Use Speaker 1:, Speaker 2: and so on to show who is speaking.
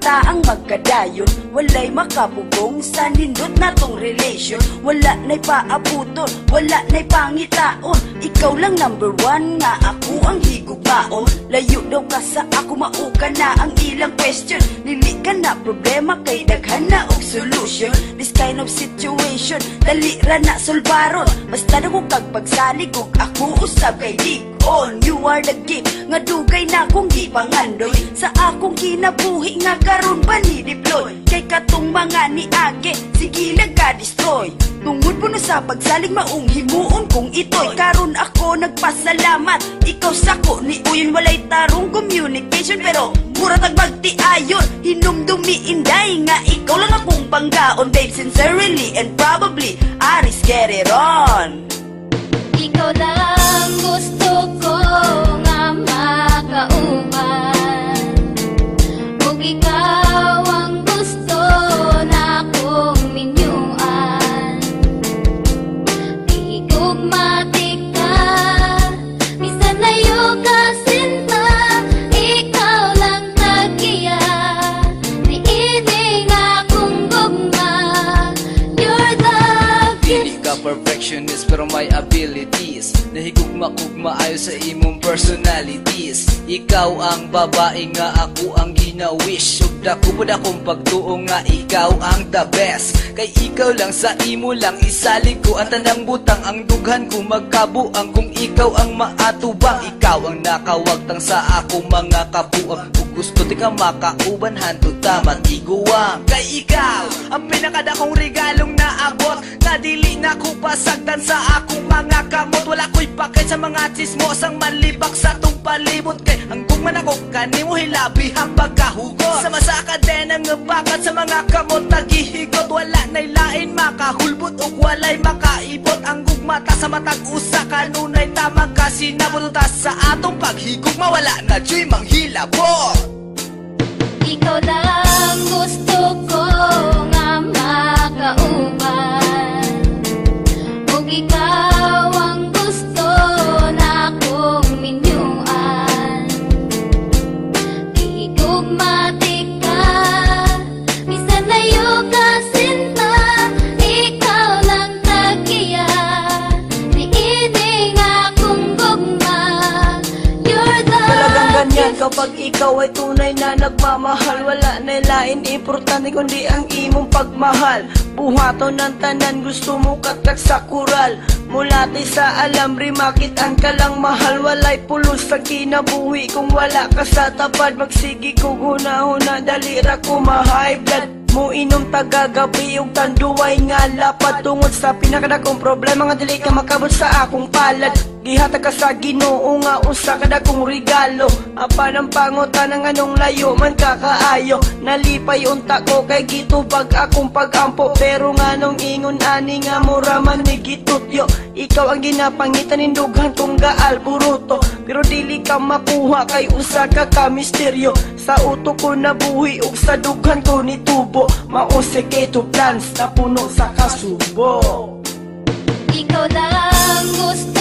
Speaker 1: ta ang magkadayon. Walay makabugong sa nindot na tong relation. Wala na'y paabuton, wala na'y pangitaon. Ikaw lang number one, nga ako ang higugmaon. Layo daw ka sa ako, mauka na ang ilang question. Lili ka na problema, kay daghan na og solution. This kind of situation, dali ra na solbaron. Basta daw ko kag pagsalig ug ako usab kay dig on. You are the gift, nga dugay na kong gipangandoy. Sa akong kinabuhi nga karon pa ni deploy. Kay katong mga ni age, sige lang ka-destroy. Tungod po na sa pagsalig maong himuon kong ito'y. Karon ako nagpasalamat, ikaw sako ni uyon. Walay tarong communication pero mura tagbagti ayon. Hinumdumi inday nga ikaw lang akong banggaon. Babe, sincerely and probably Aris, get it on.
Speaker 2: Ikaw lang gusto ko nga makauban, ug ikaw ang gusto na kong minyuan. Higugmatik ka, bisan layo ka sinta. Ikaw lang tagiya, niining akong gugma. You're the
Speaker 3: Dili ka perfectionist pero may abilities. Nahigugma-ugma ayo sa imong personalities. Ikaw ang babae nga ako ang gina-wish. Ug dako pod akong pagtuo nga ikaw ang the best. Kay ikaw lang sa imo lang isalig ko ang tanang butang. Ang dughan ko magkabuang kung ikaw ang maatubang. Ikaw ang nakawagtang sa akong mga kabuang. Ug gusto di ka makauban hantud tamat iguang. Kay ikaw ang pinakadakong regalong naabot, nga dili na ko pasagdan sa akong mga kamot. Wala ko'y pakay sa mga chismos ang malibak sa tong palibot. Kay ang gugman ako kanimo hilabi ang pagkahugot. Sama sa kadena nga bakat sa mga kamot nagihigot. Wala na'y lain makahulbot o walay makaibot. Ang gugmata sa matag usa kanunay tamang kasinabot. Sa atong paghigugma wala na dyo'y manghilabot.
Speaker 2: Ikaw lang gusto ko nga makauban, ug ikaw ang gusto na kong minyuan. Higugmatik ka, bisan layo ka sinta. Ikaw lang tagiya, niining akong gugma. You're the
Speaker 1: Talagang ganyan kapag ikaw ay tunay na nagmamahal. Wala na lain importante kundi ang imong pagmahal. Buhaton ng tanan gusto mo katak sa kural. Mulati sa alam rimakitan ka lang mahal. Walay pulos sa kinabuhi kung wala ka sa tapad. Magsigi kong huna-huna dalira ko ma-high blood. Mo inom tagagabi ug tanduay nga lapad. Tungod sa pinakadakong problema nga dili ka makabot sa akong palad. Gihatag ka sa Ginoo nga usa kada kong regalo. Apan ang pangutan ng anong layo man kakaayo. Nalipay unta ko kay gitubag akong pagampo. Pero nga nung ingon ani nga mura man ni gitutyo. Ikaw ang ginapangitan nindughan kong gaal buruto. Pero dili ka makuha kay usa ka misteryo. Sa utok ko nabuhi ug sa dughan ko ni tubo. Maose keto plans na puno sa kasubo.
Speaker 2: ikaw lang gusto